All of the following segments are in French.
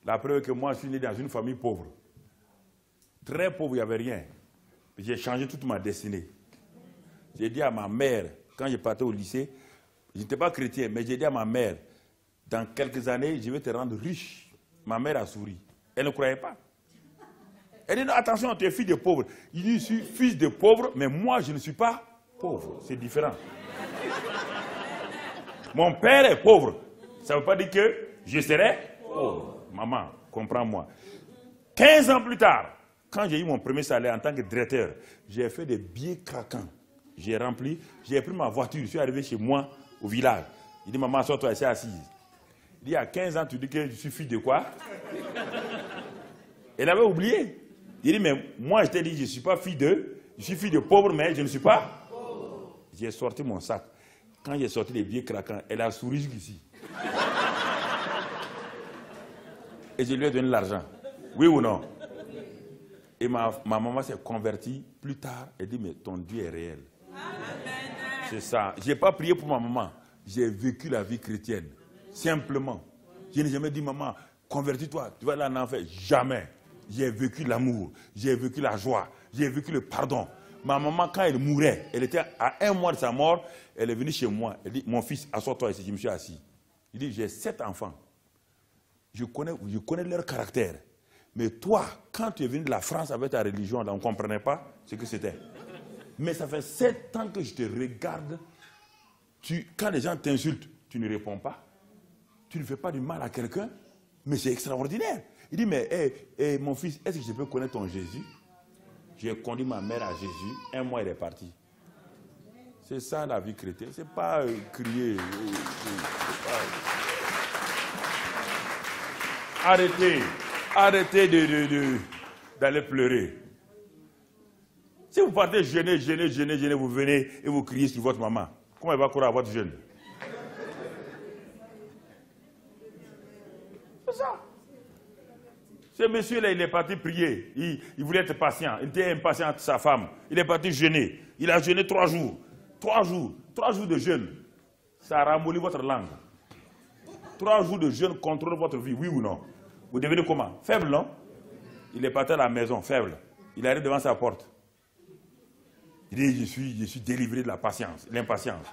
La preuve que moi, je suis né dans une famille pauvre. Très pauvre, il n'y avait rien. J'ai changé toute ma destinée. J'ai dit à ma mère, quand je partais au lycée, je n'étais pas chrétien, mais j'ai dit à ma mère, dans quelques années, je vais te rendre riche. Ma mère a souri. Elle ne croyait pas. Elle dit, non, attention, tu es fils de pauvre. Il dit, je suis fils de pauvre, mais moi, je ne suis pas pauvre. C'est différent. Mon père est pauvre. Ça ne veut pas dire que je serai pauvre. Maman, comprends-moi. 15 ans plus tard, quand j'ai eu mon premier salaire en tant que directeur, j'ai fait des billets craquants. J'ai rempli, j'ai pris ma voiture, je suis arrivé chez moi, au village. Il dit, maman, sois-toi ici assise. Il dit, il y a 15 ans, tu dis que je suis fils de quoi? Elle avait oublié. Il dit, mais moi, je t'ai dit, je ne suis pas fils de, je suis fils de pauvre, mais je ne suis pas pauvre. J'ai sorti mon sac. Quand j'ai sorti les billets craquants, elle a souri jusqu'ici. Et je lui ai donné l'argent. Oui ou non? Et ma maman s'est convertie plus tard. Elle dit, mais ton Dieu est réel. C'est ça. Je n'ai pas prié pour ma maman. J'ai vécu la vie chrétienne. Simplement. Je n'ai jamais dit, maman, convertis-toi. Tu vas aller en enfer. Jamais. J'ai vécu l'amour. J'ai vécu la joie. J'ai vécu le pardon. Ma maman, quand elle mourait, elle était à 1 mois de sa mort, elle est venue chez moi. Elle dit, mon fils, assois-toi ici. Je me suis assis. Il dit, j'ai 7 enfants. Je connais leur caractère. Mais toi, quand tu es venu de la France avec ta religion, là, on ne comprenait pas ce que c'était. Mais ça fait 7 ans que je te regarde. Quand les gens t'insultent, tu ne réponds pas. Tu ne fais pas du mal à quelqu'un. Mais c'est extraordinaire. Il dit, mais mon fils, est-ce que je peux connaître ton Jésus? J'ai conduit ma mère à Jésus. 1 mois, elle est partie. C'est ça la vie chrétienne. Ce n'est pas crier. Arrêtez d'aller pleurer. Si vous partez gêner, vous venez et vous criez sur votre maman, comment elle va courir à votre jeûne? C'est ça. Ce monsieur-là, il est parti prier. Il voulait être patient. Il était impatient de sa femme. Il est parti jeûner. Il a jeûné 3 jours. 3 jours de jeûne. Ça ramollit votre langue. 3 jours de jeûne contrôle votre vie, oui ou non? Vous devenez comment? Faible, non? Il est parti à la maison, faible. Il arrive devant sa porte. Il dit, je suis délivré de la patience, l'impatience.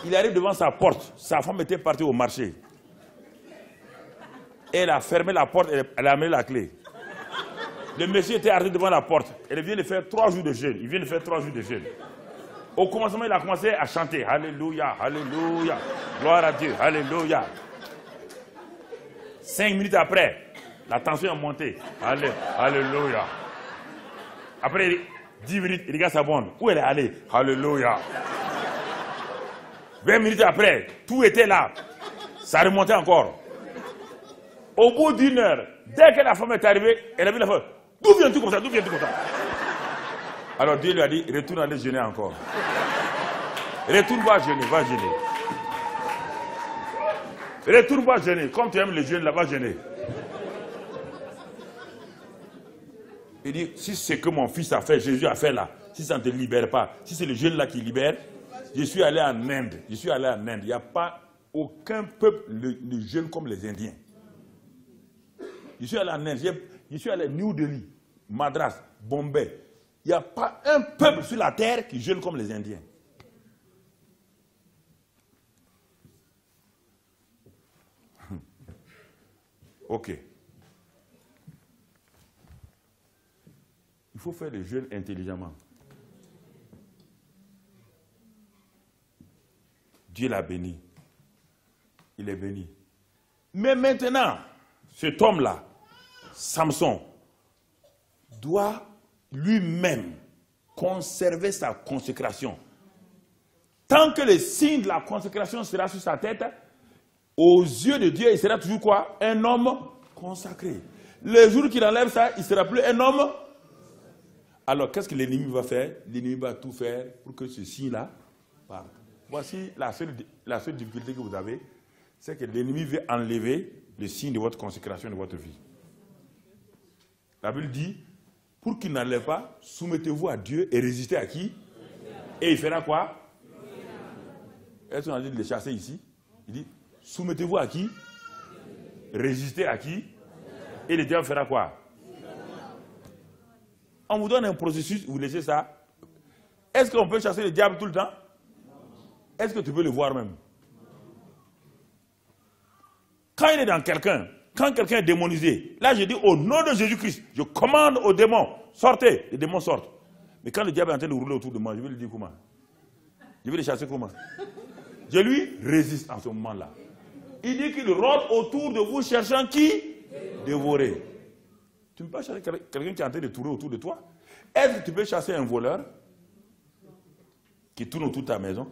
Il arrive devant sa porte. Sa femme était partie au marché. Elle a fermé la porte, elle a amené la clé. Le monsieur était arrêté devant la porte. Elle vient de faire 3 jours de jeûne. Il vient de faire 3 jours de jeûne. Au commencement, il a commencé à chanter. Alléluia, alléluia. Gloire à Dieu, alléluia. 5 minutes après, la tension est montée. Alléluia. Après 10 minutes, il regarde sa bonne. Où elle est allée? Alléluia. 20 minutes après, tout était là. Ça remontait encore. Au bout d'1 heure, dès que la femme est arrivée, elle a vu la femme. D'où viens-tu comme ça? D'où viens-tu comme ça? Alors Dieu lui a dit, retourne aller jeûner encore. Retourne va jeûner, va jeûner. Retourne va jeûner. Comme tu aimes le jeûne, là, va jeûner. Il dit, si c'est ce que mon fils a fait, Jésus a fait là, si ça ne te libère pas, si c'est le jeûne là qui libère, je suis allé en Inde. Je suis allé en Inde. Il n'y a pas aucun peuple ne jeûne comme les Indiens. Je suis allé en Inde. Je suis allé à New Delhi, Madras, Bombay. Il n'y a pas un peuple sur la terre qui jeûne comme les Indiens. Ok. Il faut faire le jeûne intelligemment. Dieu l'a béni. Il est béni. Mais maintenant, cet homme-là, Samson, doit lui-même conserver sa consécration. Tant que le signe de la consécration sera sur sa tête, aux yeux de Dieu, il sera toujours quoi? Un homme consacré. Le jour qu'il enlève ça, il ne sera plus un homme. Alors, qu'est-ce que l'ennemi va faire? L'ennemi va tout faire pour que ce signe-là parte. Voici la seule difficulté que vous avez, c'est que l'ennemi veut enlever le signe de votre consécration de votre vie. La Bible dit, pour qu'il n'enlève pas, soumettez-vous à Dieu et résistez à qui? Et il fera quoi? Est-ce qu'on a dit de les chasser ici? Il dit, soumettez-vous à qui? Résistez à qui? Et le diable fera quoi? On vous donne un processus, vous laissez ça. Est-ce qu'on peut chasser le diable tout le temps? Est-ce que tu peux le voir même? Quand il est dans quelqu'un, quand quelqu'un est démonisé, là je dis au nom de Jésus-Christ, je commande aux démons, sortez, les démons sortent. Mais quand le diable est en train de rouler autour de moi, je vais lui dire comment? Je vais le chasser comment? Je lui résiste en ce moment-là. Il dit qu'il rôde autour de vous cherchant qui? Dévorer. Tu ne peux pas chasser quelqu'un qui est en train de tourner autour de toi? Est-ce que tu peux chasser un voleur qui tourne autour de ta maison?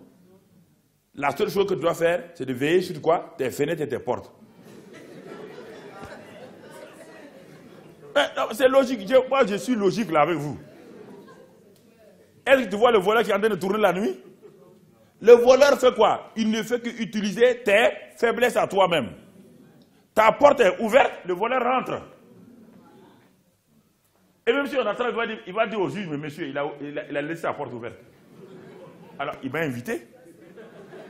La seule chose que tu dois faire, c'est de veiller sur quoi? Tes fenêtres et tes portes. C'est logique. Moi, je suis logique là avec vous. Est-ce que tu vois le voleur qui est en train de tourner la nuit? Le voleur fait quoi? Il ne fait qu'utiliser tes faiblesses à toi-même. Ta porte est ouverte, le voleur rentre. Et même si on attend, il va dire au juge, mais monsieur, il a laissé sa porte ouverte. Alors, il m'a invité.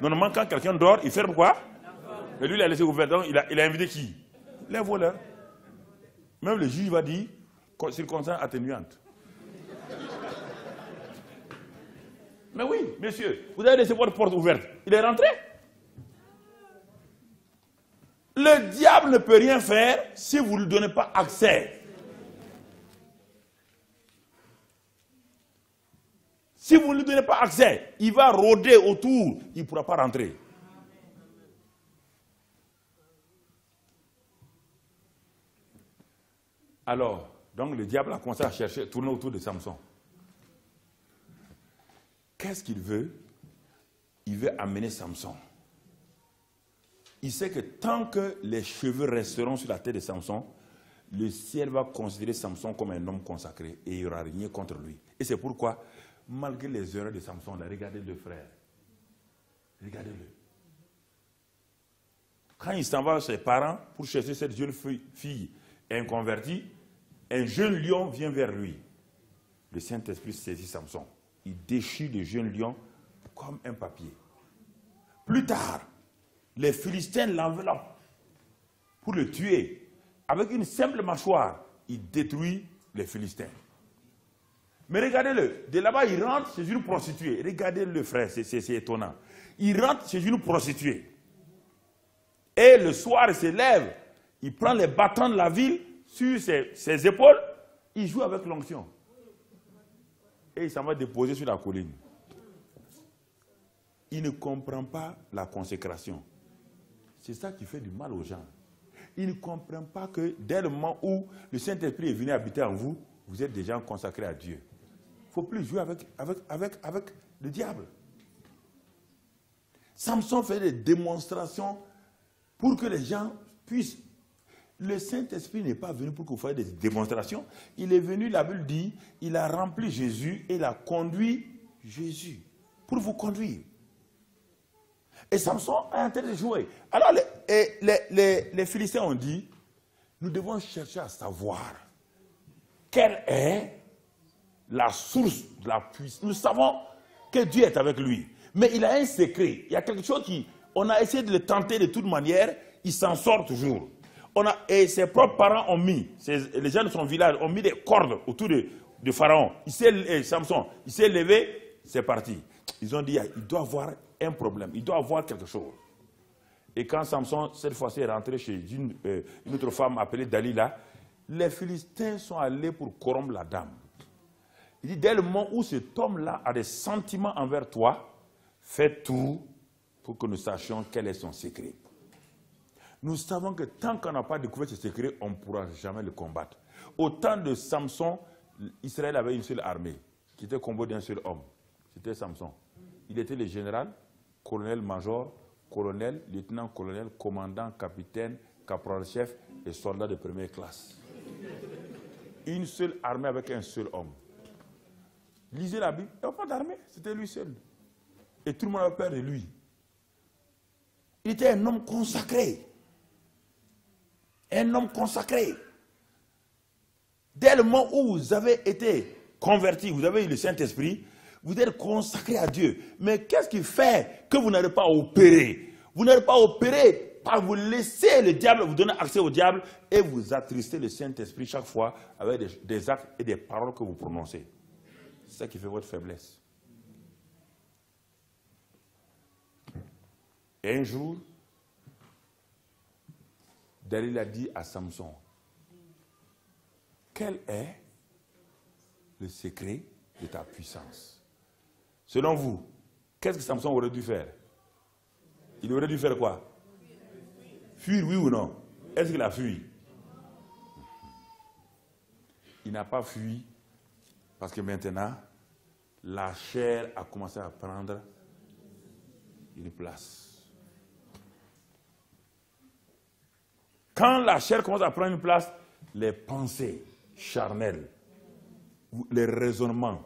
Normalement, quand quelqu'un dort, il ferme quoi? Mais lui, il a laissé ouvert. Donc, il a invité qui? Les voleurs. Même le juge va dire, circonstance atténuante. Mais oui, monsieur, vous avez laissé votre porte ouverte. Il est rentré. Le diable ne peut rien faire si vous ne lui donnez pas accès. Si vous ne lui donnez pas accès, il va rôder autour, il ne pourra pas rentrer. Alors, donc le diable a commencé à chercher, tourner autour de Samson. Qu'est-ce qu'il veut? Il veut amener Samson. Il sait que tant que les cheveux resteront sur la tête de Samson, le ciel va considérer Samson comme un homme consacré et il n'y aura rien contre lui. Et c'est pourquoi, malgré les erreurs de Samson, regardez le frère. Regardez-le. Quand il s'en va chez ses parents pour chercher cette jeune fille inconvertie, un jeune lion vient vers lui. Le Saint-Esprit saisit Samson. Il déchire le jeune lion comme un papier. Plus tard, les Philistins l'enveloppent pour le tuer. Avec une simple mâchoire, il détruit les Philistins. Mais regardez-le, de là-bas, il rentre chez une prostituée. Regardez-le, frère, c'est étonnant. Il rentre chez une prostituée. Et le soir, il se lève, il prend les bâtons de la ville sur ses épaules, il joue avec l'onction. Et il s'en va déposer sur la colline. Il ne comprend pas la consécration. C'est ça qui fait du mal aux gens. Il ne comprend pas que dès le moment où le Saint-Esprit est venu habiter en vous, vous êtes déjà consacrés à Dieu. Il ne faut plus jouer avec le diable. Samson fait des démonstrations pour que les gens puissent. Le Saint-Esprit n'est pas venu pour que vous fassiez des démonstrations. Il est venu, la Bible dit, il a rempli Jésus et il a conduit Jésus pour vous conduire. Et Samson est en train de jouer. Alors les Philistins ont dit, nous devons chercher à savoir quelle est la source de la puissance. Nous savons que Dieu est avec lui. Mais il a un secret. Il y a quelque chose on a essayé de le tenter de toute manière, il s'en sort toujours. Et ses propres parents ont mis, les gens de son village ont mis des cordes autour de Pharaon. Samson, il s'est levé, c'est parti. Ils ont dit, il doit avoir un problème, il doit avoir quelque chose. Et quand Samson, cette fois-ci, est rentré chez une autre femme appelée Dalila, les Philistins sont allés pour corrompre la dame. Il dit, dès le moment où cet homme-là a des sentiments envers toi, fais tout pour que nous sachions quel est son secret. Nous savons que tant qu'on n'a pas découvert ce secret, on ne pourra jamais le combattre. Au temps de Samson, Israël avait une seule armée, qui était composée d'un seul homme. C'était Samson. Il était le général, colonel-major, colonel, lieutenant-colonel, commandant, capitaine, caporal-chef et soldat de première classe. Une seule armée avec un seul homme. Lisez la Bible, il n'y avait pas d'armée, c'était lui seul. Et tout le monde avait peur de lui. Il était un homme consacré. Un homme consacré. Dès le moment où vous avez été converti, vous avez eu le Saint-Esprit, vous êtes consacré à Dieu. Mais qu'est-ce qui fait que vous n'allez pas opérer? Vous n'allez pas opérer pas vous laisser le diable, vous donner accès au diable et vous attrister le Saint-Esprit chaque fois avec des actes et des paroles que vous prononcez. C'est ça qui fait votre faiblesse. Et un jour, Dalila a dit à Samson, quel est le secret de ta puissance? Selon vous, qu'est-ce que Samson aurait dû faire? Il aurait dû faire quoi? Fuir, oui ou non? Est-ce qu'il a fui? Il n'a pas fui parce que maintenant, la chair a commencé à prendre une place. Quand la chair commence à prendre une place, les pensées charnelles, les raisonnements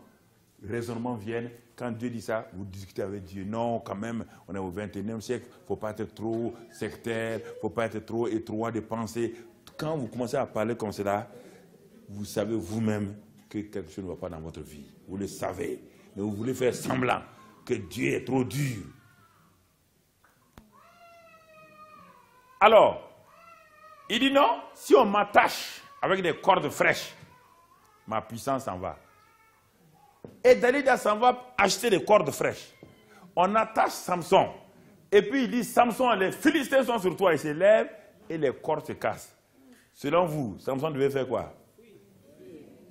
viennent. Quand Dieu dit ça, vous discutez avec Dieu. Non, quand même, on est au 21e siècle, il ne faut pas être trop sectaire, il ne faut pas être trop étroit de pensée. Quand vous commencez à parler comme cela, vous savez vous-même que quelque chose ne va pas dans votre vie. Vous le savez. Mais vous voulez faire semblant que Dieu est trop dur. Alors, il dit non, si on m'attache avec des cordes fraîches, ma puissance s'en va. Et Dalila s'en va acheter des cordes fraîches. On attache Samson. Et puis il dit, Samson, les Philistins sont sur toi. Il se lève et les cordes se cassent. Selon vous, Samson devait faire quoi?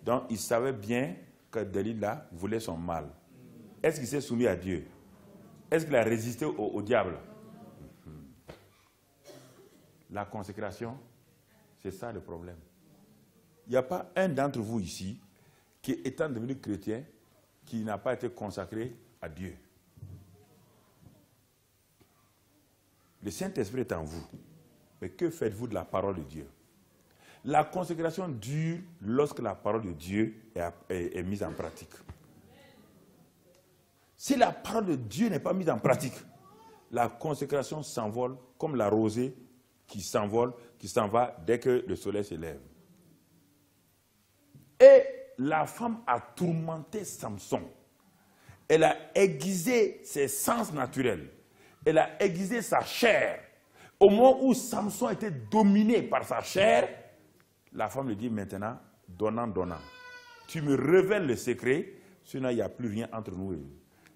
Donc il savait bien que Dalila voulait son mal. Est-ce qu'il s'est soumis à Dieu? Est-ce qu'il a résisté au diable? La consécration, c'est ça le problème. Il n'y a pas un d'entre vous ici qui, étant devenu chrétien, qui n'a pas été consacré à Dieu. Le Saint-Esprit est en vous. Mais que faites-vous de la parole de Dieu? La consécration dure lorsque la parole de Dieu est mise en pratique. Si la parole de Dieu n'est pas mise en pratique, la consécration s'envole comme la rosée qui s'envole, qui s'en va dès que le soleil se lève. Et la femme a tourmenté Samson. Elle a aiguisé ses sens naturels. Elle a aiguisé sa chair. Au moment où Samson était dominé par sa chair, la femme lui dit maintenant, donnant, donnant. Tu me révèles le secret, sinon il n'y a plus rien entre nous et nous.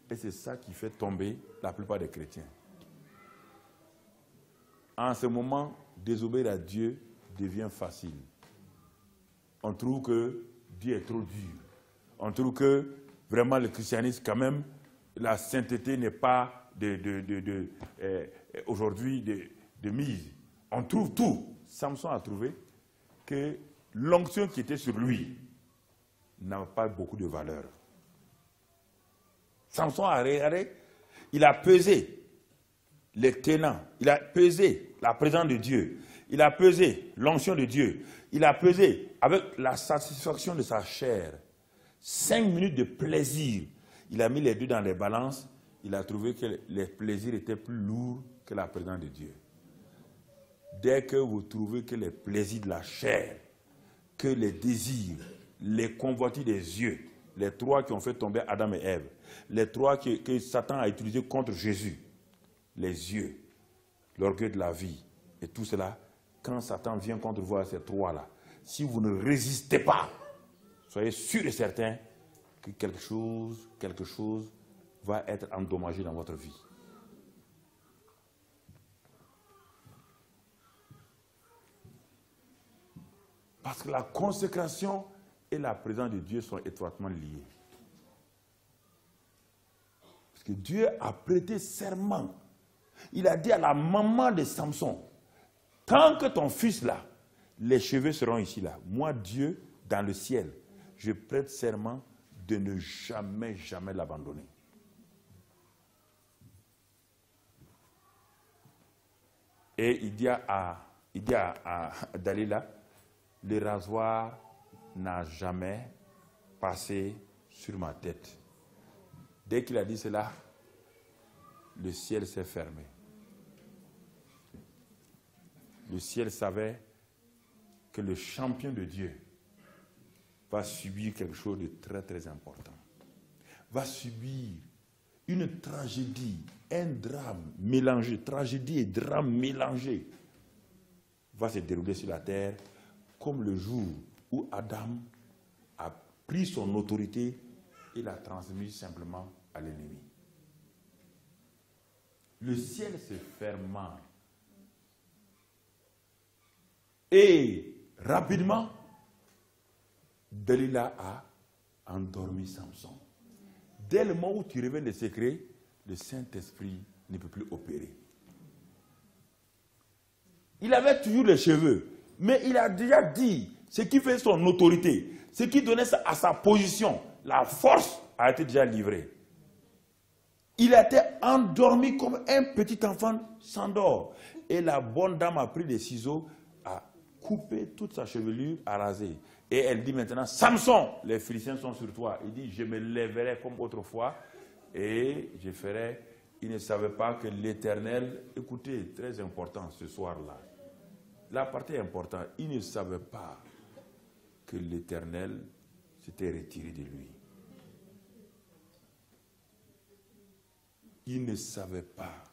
Et c'est ça qui fait tomber la plupart des chrétiens. En ce moment, désobéir à Dieu devient facile. On trouve que Dieu est trop dur. On trouve que vraiment le christianisme, quand même, la sainteté n'est pas aujourd'hui de mise. On trouve tout. Samson a trouvé que l'onction qui était sur lui n'a pas beaucoup de valeur. Samson a regardé, il a pesé les tenants, il a pesé la présence de Dieu, il a pesé l'onction de Dieu, il a pesé avec la satisfaction de sa chair. 5 minutes de plaisir, il a mis les deux dans les balances, il a trouvé que les plaisirs étaient plus lourds que la présence de Dieu. Dès que vous trouvez que les plaisirs de la chair, que les désirs, les convoitises des yeux, les trois qui ont fait tomber Adam et Ève, les trois que Satan a utilisés contre Jésus, les yeux, l'orgueil de la vie et tout cela, quand Satan vient contre vous à ces trois-là, si vous ne résistez pas, soyez sûr et certain que quelque chose va être endommagé dans votre vie. Parce que la consécration et la présence de Dieu sont étroitement liées. Parce que Dieu a prêté serment. Il a dit à la maman de Samson, tant que ton fils là, les cheveux seront ici là. Moi, Dieu, dans le ciel, je prête serment de ne jamais, jamais l'abandonner. Et il dit à Dalila, le rasoir n'a jamais passé sur ma tête. Dès qu'il a dit cela, le ciel s'est fermé. Le ciel savait que le champion de Dieu va subir quelque chose de très très important. Va subir une tragédie, un drame mélangé, tragédie et drame mélangé, va se dérouler sur la terre comme le jour où Adam a pris son autorité et l'a transmise simplement à l'ennemi. Le ciel se ferma. Et rapidement, Dalila a endormi Samson. Dès le moment où tu révèles le secret, le Saint-Esprit ne peut plus opérer. Il avait toujours les cheveux, mais il a déjà dit ce qui fait son autorité, ce qui donnait à sa position, la force a été déjà livrée. Il était endormi comme un petit enfant s'endort. Et la bonne dame a pris des ciseaux, a coupé toute sa chevelure, a rasé. Et elle dit maintenant, Samson, les Philistins sont sur toi. Il dit, je me lèverai comme autrefois et je ferai. Il ne savait pas que l'Éternel, écoutez, très important ce soir-là. La partie importante, il ne savait pas que l'Éternel s'était retiré de lui. Il ne savait pas.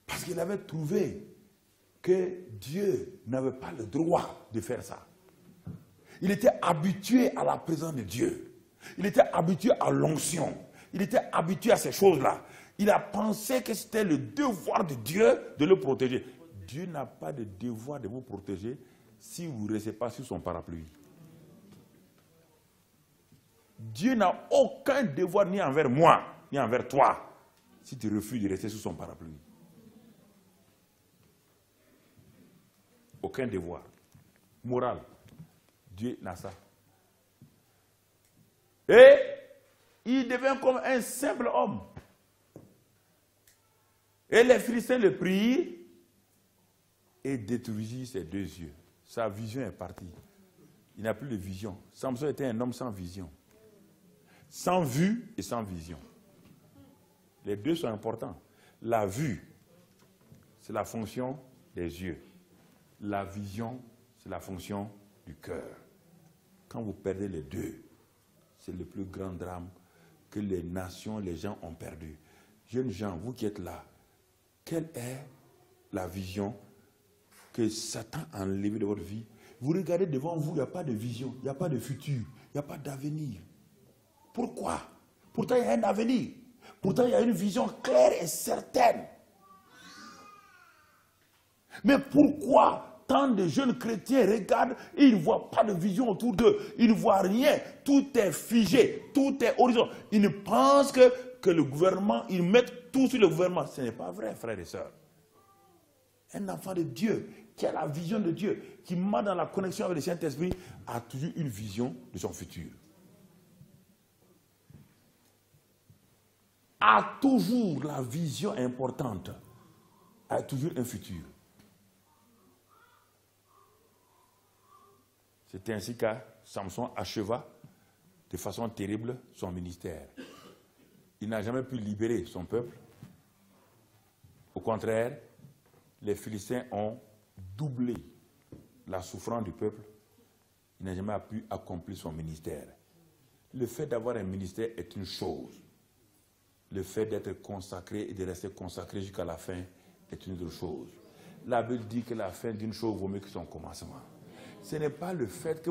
Parce qu'il avait trouvé que Dieu n'avait pas le droit de faire ça. Il était habitué à la présence de Dieu. Il était habitué à l'onction. Il était habitué à ces choses-là. Il a pensé que c'était le devoir de Dieu de le protéger. Dieu n'a pas de devoir de vous protéger si vous ne restez pas sur son parapluie. Dieu n'a aucun devoir ni envers moi, ni envers toi, si tu refuses de rester sous son parapluie. Aucun devoir moral. Dieu n'a ça. Et il devient comme un simple homme. Et les Philistins le prirent et détruisirent ses deux yeux. Sa vision est partie. Il n'a plus de vision. Samson était un homme sans vision. Sans vue et sans vision. Les deux sont importants. La vue, c'est la fonction des yeux. La vision, c'est la fonction du cœur. Quand vous perdez les deux, c'est le plus grand drame que les nations, les gens ont perdu. Jeunes gens, vous qui êtes là, quelle est la vision que Satan a enlevée de votre vie? Vous regardez devant vous, il n'y a pas de vision, il n'y a pas de futur, il n'y a pas d'avenir. Pourquoi? Pourtant, il y a un avenir. Pourtant, il y a une vision claire et certaine. Mais pourquoi tant de jeunes chrétiens regardent et ils ne voient pas de vision autour d'eux? Ils ne voient rien. Tout est figé. Tout est horizon. Ils pensent que le gouvernement, ils mettent tout sur le gouvernement. Ce n'est pas vrai, frères et sœurs. Un enfant de Dieu, qui a la vision de Dieu, qui marche dans la connexion avec le Saint-Esprit, a toujours une vision de son futur. A toujours la vision importante. A toujours un futur. C'est ainsi que Samson acheva de façon terrible son ministère. Il n'a jamais pu libérer son peuple. Au contraire, les Philistins ont doublé la souffrance du peuple. Il n'a jamais pu accomplir son ministère. Le fait d'avoir un ministère est une chose. Le fait d'être consacré et de rester consacré jusqu'à la fin est une autre chose. La Bible dit que la fin d'une chose vaut mieux que son commencement. Ce n'est pas le fait que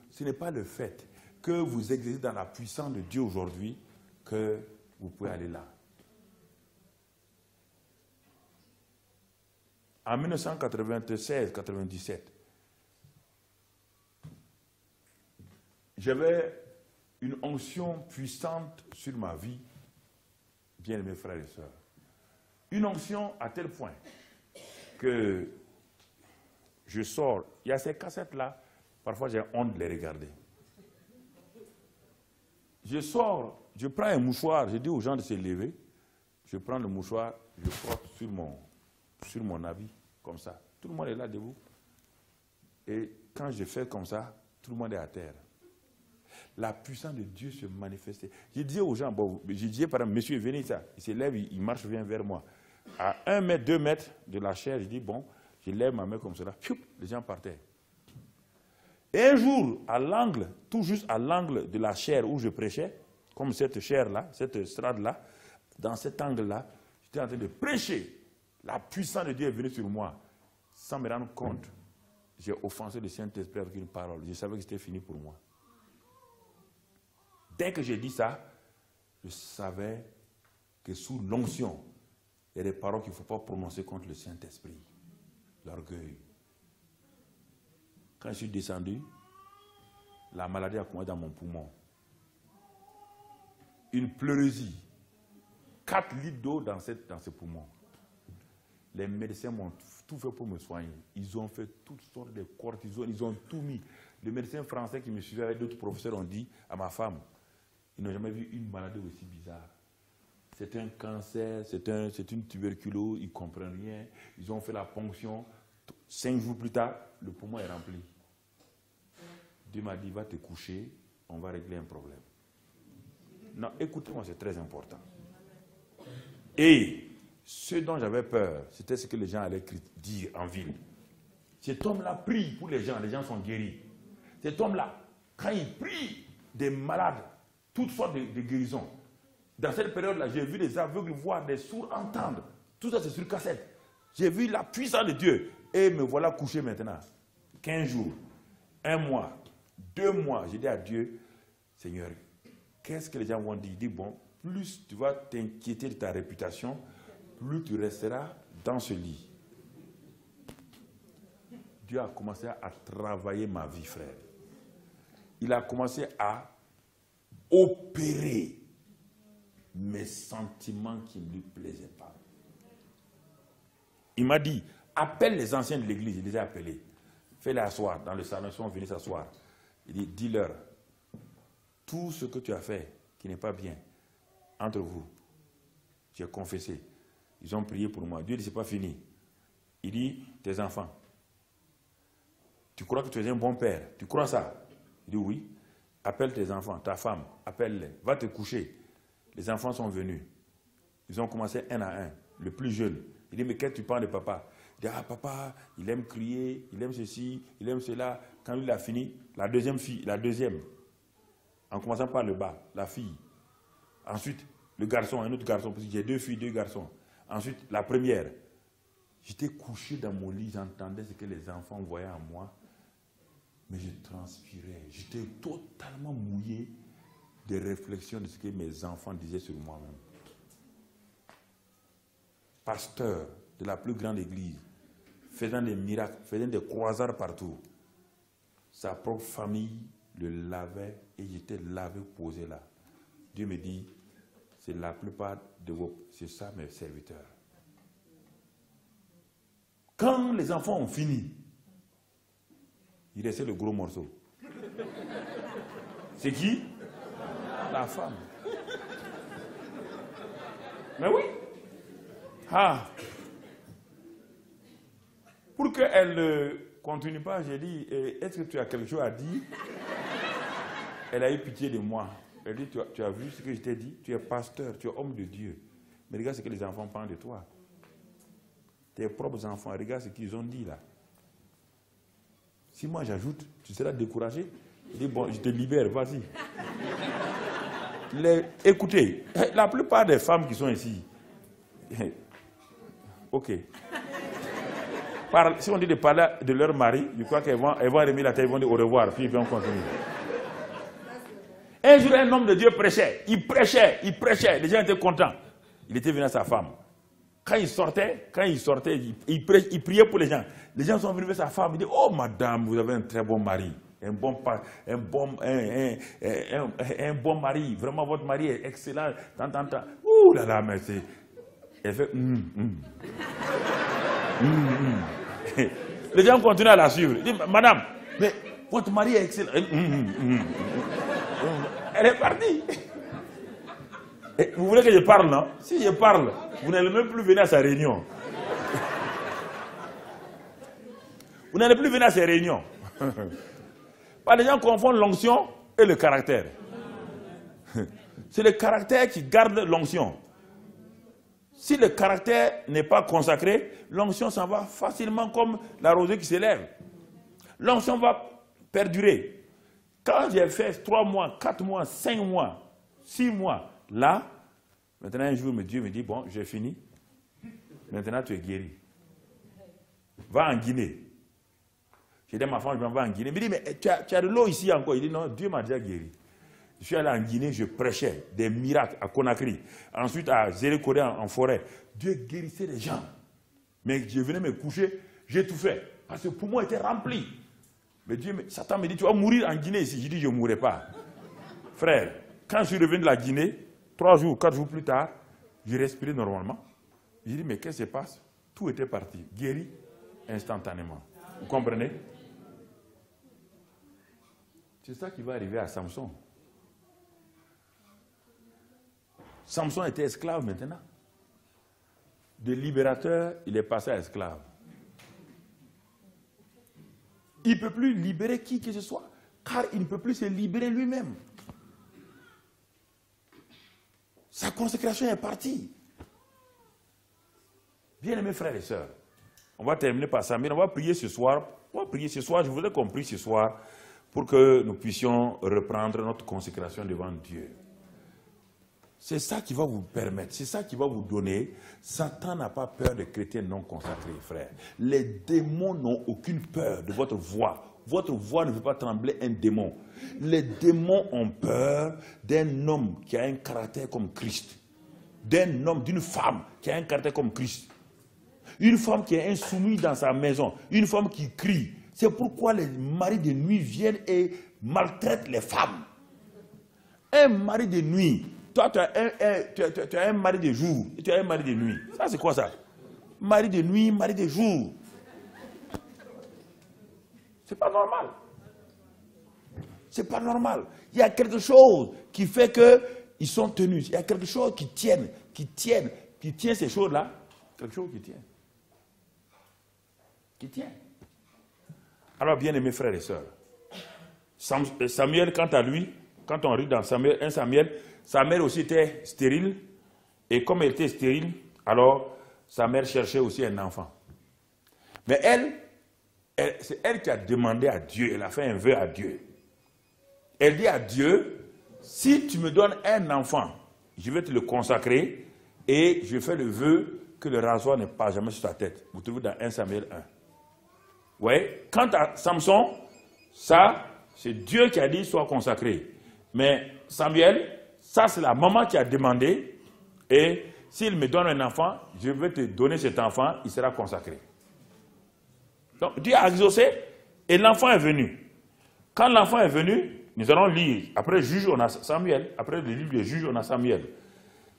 ce n'est pas le fait que vous exercez dans la puissance de Dieu aujourd'hui que vous pouvez aller là. En 1996-97, j'avais une onction puissante sur ma vie, bien-aimés frères et sœurs. Une onction à tel point que je sors, il y a ces cassettes-là, parfois j'ai honte de les regarder. Je sors, je prends un mouchoir, je dis aux gens de se lever, je prends le mouchoir, je frotte sur mon habit, comme ça. Tout le monde est là debout. Et quand je fais comme ça, tout le monde est à terre. La puissance de Dieu se manifestait. Je disais aux gens, bon, je disais par exemple, monsieur, venez ça. Il se lève, il marche, vient vers moi. À 1 mètre, 2 mètres de la chair, je dis, bon, je lève ma main comme cela, les gens partaient. Et un jour, à l'angle, tout juste à l'angle de la chair où je prêchais, comme cette chaire-là, cette strade-là, dans cet angle-là, j'étais en train de prêcher. La puissance de Dieu est venue sur moi. Sans me rendre compte, j'ai offensé le Saint-Esprit avec une parole. Je savais que c'était fini pour moi. Dès que j'ai dit ça, je savais que sous l'onction, il y a des paroles qu'il ne faut pas prononcer contre le Saint-Esprit. L'orgueil. Quand je suis descendu, la maladie a commencé dans mon poumon. Une pleurésie. 4 litres d'eau dans ce poumon. Les médecins m'ont tout fait pour me soigner. Ils ont fait toutes sortes de cortisone, ils ont tout mis. Les médecins français qui me suivaient avec d'autres professeurs ont dit à ma femme, ils n'ont jamais vu une maladie aussi bizarre. C'est un cancer, c'est une tuberculose, ils ne comprennent rien. Ils ont fait la ponction. 5 jours plus tard, le poumon est rempli. Dieu m'a dit, va te coucher, on va régler un problème. Non, écoutez-moi, c'est très important. Et ce dont j'avais peur, c'était ce que les gens allaient dire en ville. Cet homme-là prie pour les gens sont guéris. Cet homme-là, quand il prie des malades, toutes sortes de guérisons. Dans cette période-là, j'ai vu des aveugles voir, des sourds entendre. Tout ça, c'est sur cassette. J'ai vu la puissance de Dieu. Et me voilà couché maintenant. 15 jours, 1 mois, 2 mois. J'ai dit à Dieu, Seigneur, qu'est-ce que les gens vont dire? Il dit, bon, plus tu vas t'inquiéter de ta réputation, plus tu resteras dans ce lit. Dieu a commencé à travailler ma vie, frère. Il a commencé à opérer mes sentiments qui ne lui plaisaient pas. Il m'a dit, appelle les anciens de l'église. Il les a appelés. Fais-les asseoir dans le salon. Ils sont venus s'asseoir. Il dit, dis-leur, tout ce que tu as fait qui n'est pas bien, entre vous, j'ai confessé. Ils ont prié pour moi. Dieu dit, c'est pas fini. Il dit, tes enfants, tu crois que tu es un bon père? Tu crois ça? Il dit, oui. Appelle tes enfants, ta femme, appelle-les. Va te coucher. Les enfants sont venus. Ils ont commencé un à un. Le plus jeune. Il dit, mais qu'est-ce que tu parles de papa? Il dit, ah, papa, il aime crier, il aime ceci, il aime cela. Quand il a fini, la deuxième, en commençant par le bas, la fille. Ensuite, le garçon, un autre garçon, parce que j'ai 2 filles, 2 garçons. Ensuite, la première. J'étais couché dans mon lit, j'entendais ce que les enfants voyaient en moi, mais je transpirais. J'étais totalement mouillé des réflexions de ce que mes enfants disaient sur moi-même. Pasteur de la plus grande église, faisant des miracles, faisant des croisades partout. Sa propre famille le lavait et j'étais lavé, posé là. Dieu me dit, c'est la plupart de vos... C'est ça mes serviteurs. Quand les enfants ont fini, il restait le gros morceau. C'est qui? La femme. Mais oui. Ah. Pour qu'elle ne continue pas, j'ai dit, est-ce que tu as quelque chose à dire? Elle a eu pitié de moi. Elle dit, tu as vu ce que je t'ai dit? Tu es pasteur, tu es homme de Dieu. Mais regarde ce que les enfants parlent de toi. Tes propres enfants, regarde ce qu'ils ont dit là. Si moi j'ajoute, tu seras découragé. Il dit, bon, je te libère, vas-y. Écoutez, la plupart des femmes qui sont ici, ok. Si on dit de parler de leur mari, je crois qu'elles vont remettre la tête, ils vont dire au revoir, puis ils vont continuer. Un jour, un homme de Dieu prêchait. Il prêchait. Les gens étaient contents. Il était venu à sa femme. Quand il sortait, il priait pour les gens. Les gens sont venus vers sa femme. Il dit, oh madame, vous avez un très bon mari. Un bon mari. Vraiment, votre mari est excellent. Ouh là là, mais c'est... Elle fait... Les gens continuent à la suivre. Il dit, madame, mais votre mari est excellent. Elle est partie. Et vous voulez que je parle, non? Si je parle, vous n'allez même plus venir à sa réunion. Vous n'allez plus venir à ses réunions. Les gens confondent l'onction et le caractère. C'est le caractère qui garde l'onction. Si le caractère n'est pas consacré, l'onction s'en va facilement comme la rosée qui s'élève. L'onction va perdurer. Quand j'ai fait 3 mois, 4 mois, 5 mois, 6 mois. Là, maintenant un jour, Dieu me dit, bon, j'ai fini. Maintenant, tu es guéri. Va en Guinée. J'ai dit à ma femme, je m'en vais en Guinée. Il me dit, mais tu as de l'eau ici encore. Il dit, non, Dieu m'a déjà guéri. Je suis allé en Guinée, je prêchais des miracles à Conakry. Ensuite, à Zérékoré en forêt. Dieu guérissait les gens. Mais je venais me coucher, j'ai tout fait. Parce que le poumon était rempli. Mais Satan me dit, tu vas mourir en Guinée ici. Je dis, je ne mourrai pas. Frère, quand je suis revenu de la Guinée, 3 jours, 4 jours plus tard, j'ai respiré normalement. J'ai dit, mais qu'est-ce qui se passe? Tout était parti, guéri instantanément. Vous comprenez? C'est ça qui va arriver à Samson. Samson était esclave maintenant. De libérateur, il est passé à esclave. Il ne peut plus libérer qui que ce soit, car il ne peut plus se libérer lui-même. Sa consécration est partie. Bien-aimés frères et sœurs, on va terminer par Samuel, on va prier ce soir. Je voudrais qu'on prie ce soir pour que nous puissions reprendre notre consécration devant Dieu. C'est ça qui va vous permettre, c'est ça qui va vous donner. Satan n'a pas peur des chrétiens non consacrés, frères. Les démons n'ont aucune peur de votre voix. Votre voix ne fait pas trembler un démon. Les démons ont peur d'un homme qui a un caractère comme Christ. D'un homme, d'une femme qui a un caractère comme Christ. Une femme qui est insoumise dans sa maison. Une femme qui crie. C'est pourquoi les maris de nuit viennent et maltraitent les femmes. Un mari de nuit. Toi, tu as un mari de jour et tu as un mari de nuit. Ça, c'est quoi ça? Mari de nuit, mari de jour. C'est pas normal. C'est pas normal. Il y a quelque chose qui fait qu'ils sont tenus. Il y a quelque chose qui tient ces choses-là. Quelque chose qui tient. Qui tient. Alors, bien aimés frères et sœurs, Samuel, quant à lui, quand on lit dans Samuel, 1 Samuel, sa mère aussi était stérile. Et comme elle était stérile, alors sa mère cherchait aussi un enfant. Mais c'est elle qui a demandé à Dieu, elle a fait un vœu à Dieu. Elle dit à Dieu, si tu me donnes un enfant, je vais te le consacrer et je fais le vœu que le rasoir ne passe jamais sur ta tête. Vous trouvez dans 1 Samuel 1. Oui. Quant à Samson, ça, c'est Dieu qui a dit soit consacré. Mais Samuel, ça c'est la maman qui a demandé. Et s'il me donne un enfant, je vais te donner cet enfant, il sera consacré. Donc Dieu a exaucé et l'enfant est venu. Quand l'enfant est venu, nous allons lire. Après Juge, on a Samuel. Après le livre de Juge, on a Samuel.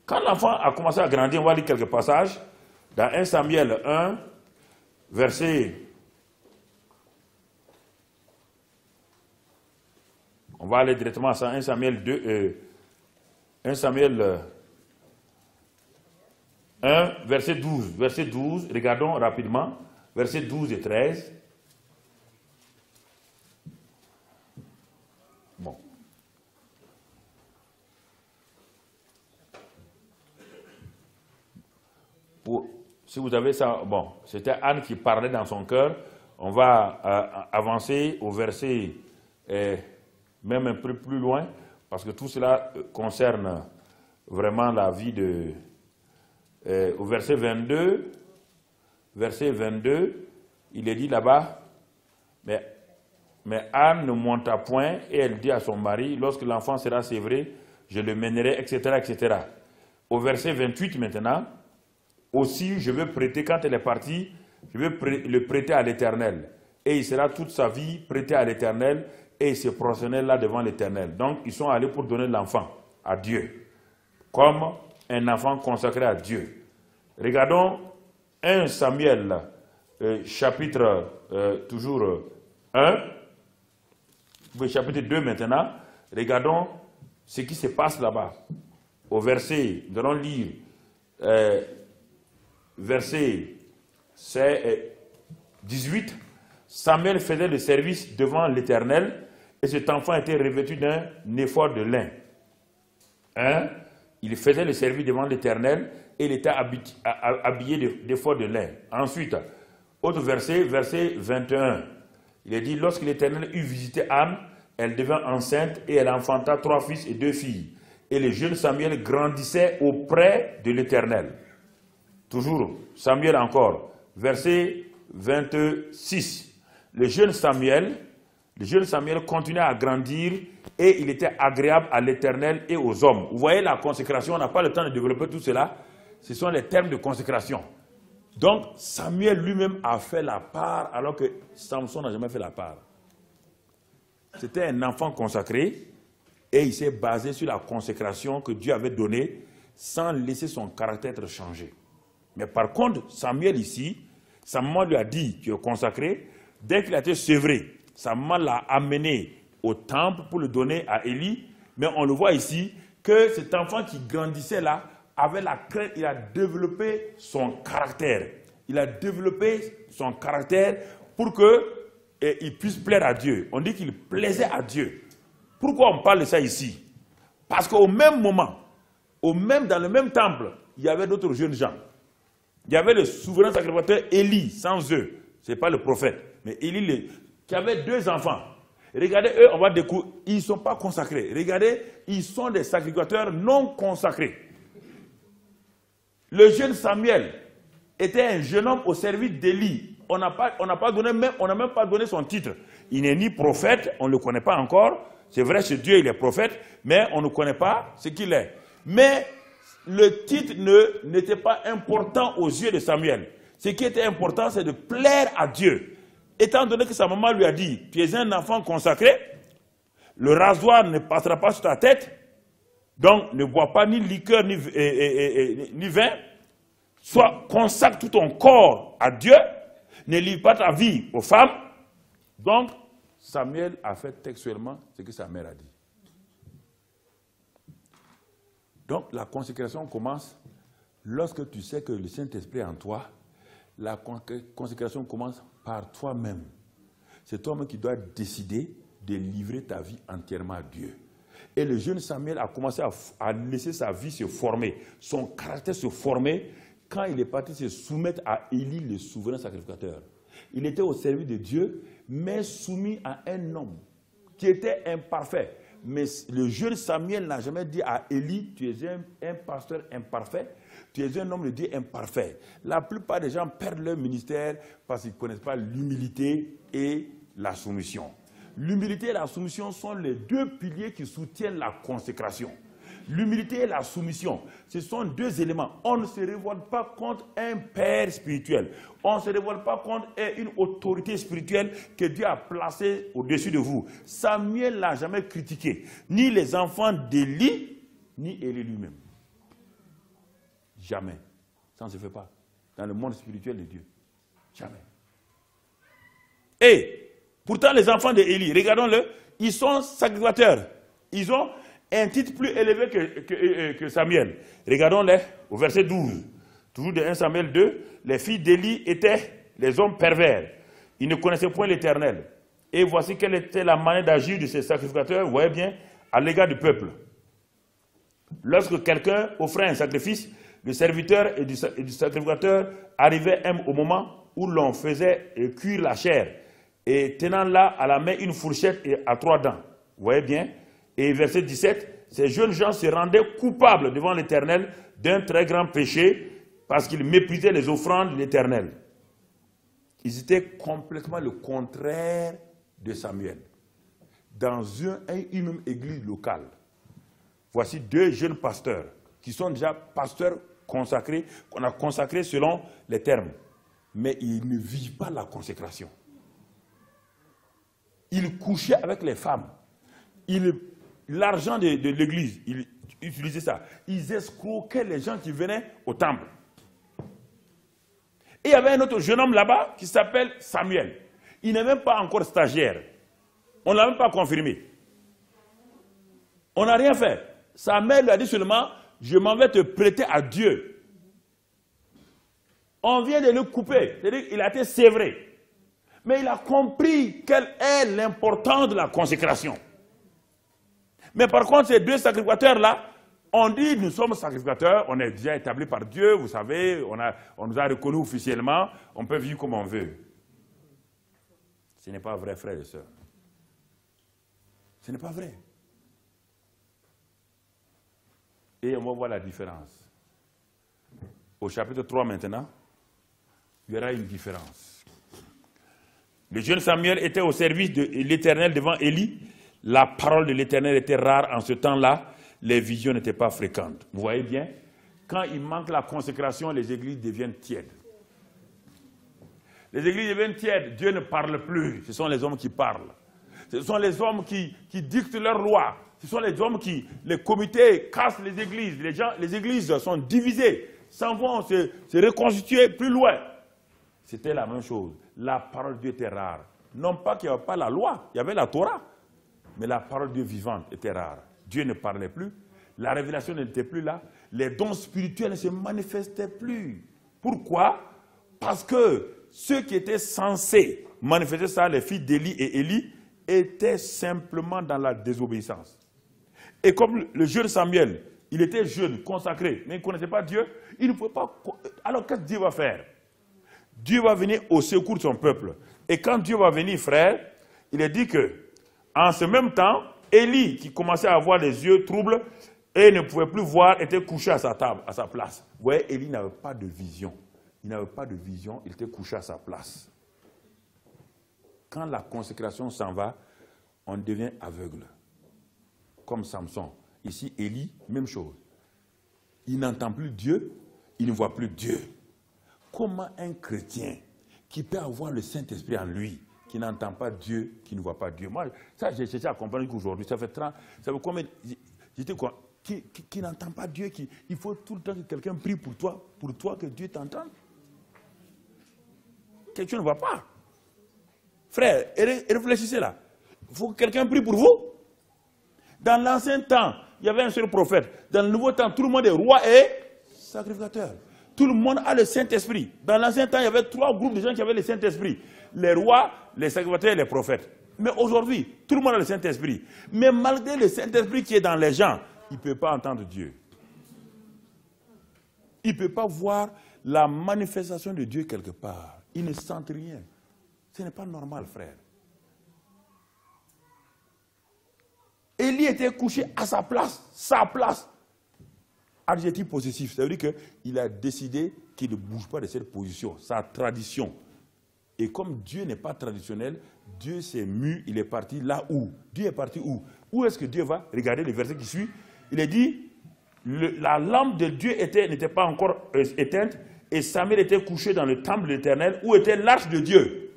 Quand l'enfant a commencé à grandir, on va lire quelques passages. Dans 1 Samuel 1, verset... On va aller directement à ça, 1 Samuel 2, 1 Samuel 1, verset 12. Verset 12, regardons rapidement, verset 12 et 13. Bon. Si vous avez ça, bon, c'était Anne qui parlait dans son cœur. On va avancer au verset... même un peu plus loin, parce que tout cela concerne vraiment la vie de... au verset 22, il est dit là-bas, mais Anne ne monta point, et elle dit à son mari, lorsque l'enfant sera sévré, je le mènerai, etc., etc. Au verset 28 maintenant, aussi je veux prêter, quand elle est partie, je veux le prêter à l'Éternel, et il sera toute sa vie prêté à l'Éternel, et il se prosternait là devant l'Éternel. Donc, ils sont allés pour donner l'enfant à Dieu, comme un enfant consacré à Dieu. Regardons 1 Samuel, chapitre toujours 1, chapitre 2 maintenant. Regardons ce qui se passe là-bas. Au verset, nous allons lire, verset 18. Samuel faisait le service devant l'Éternel, et cet enfant était revêtu d'un éphod de lin. Il faisait le service devant l'Éternel, et il était habillé d'éphod de lin. Ensuite, autre verset, verset 21. Il est dit, lorsque l'Éternel eut visité Anne, elle devint enceinte, et elle enfanta 3 fils et 2 filles. Et le jeune Samuel grandissait auprès de l'Éternel. Toujours, Samuel encore, verset 26. Le jeune Samuel continuait à grandir et il était agréable à l'Éternel et aux hommes. Vous voyez la consécration, on n'a pas le temps de développer tout cela. Ce sont les termes de consécration. Donc, Samuel lui-même a fait la part alors que Samson n'a jamais fait la part. C'était un enfant consacré et il s'est basé sur la consécration que Dieu avait donnée sans laisser son caractère être changé. Mais par contre, Samuel ici, sa maman lui a dit « tu es consacré ». Dès qu'il a été sevré, sa maman l'a amené au temple pour le donner à Élie. Mais on le voit ici que cet enfant qui grandissait là, avait la crainte, il a développé son caractère. Il a développé son caractère pour qu'il puisse plaire à Dieu. On dit qu'il plaisait à Dieu. Pourquoi on parle de ça ici? Parce qu'au même moment, dans le même temple, il y avait d'autres jeunes gens. Il y avait le souverain sacrificateur Élie, sans eux. Ce n'est pas le prophète, mais Élie qui avait 2 enfants. Regardez, eux, on va découvrir, ils ne sont pas consacrés. Regardez, ils sont des sacrificateurs non consacrés. Le jeune Samuel était un jeune homme au service d'Élie. On n'a même pas donné son titre. Il n'est ni prophète, on ne le connaît pas encore. C'est vrai, chez Dieu, il est prophète, mais on ne connaît pas ce qu'il est. Mais le titre n'était pas important aux yeux de Samuel. Ce qui était important, c'est de plaire à Dieu. Étant donné que sa maman lui a dit, tu es un enfant consacré, le rasoir ne passera pas sur ta tête, donc ne bois pas ni liqueur ni vin, soit consacre tout ton corps à Dieu, ne livre pas ta vie aux femmes. Donc, Samuel a fait textuellement ce que sa mère a dit. Donc, la consécration commence lorsque tu sais que le Saint-Esprit est en toi. La consécration commence par toi-même. C'est toi-même qui dois décider de livrer ta vie entièrement à Dieu. Et le jeune Samuel a commencé à laisser sa vie se former, son caractère se former, quand il est parti se soumettre à Élie, le souverain sacrificateur. Il était au service de Dieu, mais soumis à un homme qui était imparfait. Mais le jeune Samuel n'a jamais dit à Élie, tu es un pasteur imparfait, tu es un homme de Dieu imparfait. La plupart des gens perdent leur ministère parce qu'ils ne connaissent pas l'humilité et la soumission. L'humilité et la soumission sont les 2 piliers qui soutiennent la consécration. L'humilité et la soumission, ce sont 2 éléments. On ne se révolte pas contre un père spirituel. On ne se révolte pas contre une autorité spirituelle que Dieu a placée au-dessus de vous. Samuel n'a jamais critiqué, ni les enfants d'Élie, ni Élie lui-même. Jamais. Ça ne se fait pas dans le monde spirituel de Dieu. Jamais. Et pourtant, les enfants d'Élie, regardons-le, ils sont sacrificateurs. Ils ont un titre plus élevé que Samuel. Regardons-les au verset 12. Toujours de 1 Samuel 2, les filles d'Élie étaient les hommes pervers. Ils ne connaissaient point l'Éternel. Et voici quelle était la manière d'agir de ces sacrificateurs, vous voyez bien, à l'égard du peuple. Lorsque quelqu'un offrait un sacrifice, le serviteur et du sacrificateur arrivaient au moment où l'on faisait cuire la chair, et tenant là à la main une fourchette et à 3 dents. Vous voyez bien? Et verset 17, ces jeunes gens se rendaient coupables devant l'Éternel d'un très grand péché parce qu'ils méprisaient les offrandes de l'Éternel. Ils étaient complètement le contraire de Samuel. Dans une même église locale, voici 2 jeunes pasteurs qui sont déjà pasteurs consacrés, qu'on a consacrés selon les termes. Mais ils ne vivent pas la consécration. Ils couchaient avec les femmes. L'argent de l'église, ils utilisaient ça. Ils escroquaient les gens qui venaient au temple. Et il y avait un autre jeune homme là-bas qui s'appelle Samuel. Il n'est même pas encore stagiaire. On ne l'a même pas confirmé. On n'a rien fait. Samuel lui a dit seulement, je m'en vais te prêter à Dieu. On vient de le couper. C'est-à-dire qu'il a été sévré. Mais il a compris quelle est l'importance de la consécration. Mais par contre, ces 2 sacrificateurs-là, on dit nous sommes sacrificateurs, on est déjà établis par Dieu, vous savez, on nous a reconnus officiellement, on peut vivre comme on veut. Ce n'est pas vrai, frères et sœurs. Ce n'est pas vrai. Et on va voir la différence. Au chapitre 3 maintenant, il y aura une différence. Le jeune Samuel était au service de l'Éternel devant Élie. La parole de l'Éternel était rare en ce temps-là. Les visions n'étaient pas fréquentes. Vous voyez bien, quand il manque la consécration, les églises deviennent tièdes. Les églises deviennent tièdes. Dieu ne parle plus. Ce sont les hommes qui parlent. Ce sont les hommes qui dictent leurs lois. Ce sont les hommes qui, les comités cassent les églises. Les églises sont divisées, s'en vont se reconstituer plus loin. C'était la même chose. La parole de Dieu était rare. Non pas qu'il n'y avait pas la loi, il y avait la Torah. Mais la parole de Dieu vivante était rare. Dieu ne parlait plus. La révélation n'était plus là. Les dons spirituels ne se manifestaient plus. Pourquoi? Parce que ceux qui étaient censés manifester ça, les filles d'Élie et Élie, étaient simplement dans la désobéissance. Et comme le jeune Samuel, il était jeune, consacré, mais il ne connaissait pas Dieu, il ne pouvait pas... Alors qu'est-ce que Dieu va faire? Dieu va venir au secours de son peuple. Et quand Dieu va venir, frère, il est dit que, en ce même temps, Élie, qui commençait à avoir les yeux troubles et ne pouvait plus voir, était couché à sa table, à sa place. Vous voyez, Élie n'avait pas de vision. Il n'avait pas de vision, il était couché à sa place. Quand la consécration s'en va, on devient aveugle. Comme Samson. Ici, Élie, même chose. Il n'entend plus Dieu, il ne voit plus Dieu. Comment un chrétien qui peut avoir le Saint-Esprit en lui, qui n'entend pas Dieu, qui ne voit pas Dieu? Moi, ça, j'ai cherché à comprendre qu'aujourd'hui, ça fait combien... J'étais quoi? Qui n'entend pas Dieu, il faut tout le temps que quelqu'un prie pour toi que Dieu t'entende. Quelqu'un ne voit pas. Frère, réfléchissez là. Il faut que quelqu'un prie pour vous. Dans l'ancien temps, il y avait un seul prophète. Dans le nouveau temps, tout le monde est roi et sacrificateur. Tout le monde a le Saint-Esprit. Dans l'ancien temps, il y avait 3 groupes de gens qui avaient le Saint-Esprit. Les rois, les sacrificateurs et les prophètes. Mais aujourd'hui, tout le monde a le Saint-Esprit. Mais malgré le Saint-Esprit qui est dans les gens, il ne peut pas entendre Dieu. Il ne peut pas voir la manifestation de Dieu quelque part. Il ne sent rien. Ce n'est pas normal, frère. Élie était couché à sa place. Adjectif possessif, ça veut dire qu'il a décidé qu'il ne bouge pas de cette position, sa tradition. Et comme Dieu n'est pas traditionnel, Dieu s'est mu, il est parti là où? Dieu est parti où? Où est-ce que Dieu va? Regardez le verset qui suit. Il est dit, la lampe de Dieu n'était pas encore éteinte, et Samuel était couché dans le temple de l'Éternel, où était l'arche de Dieu.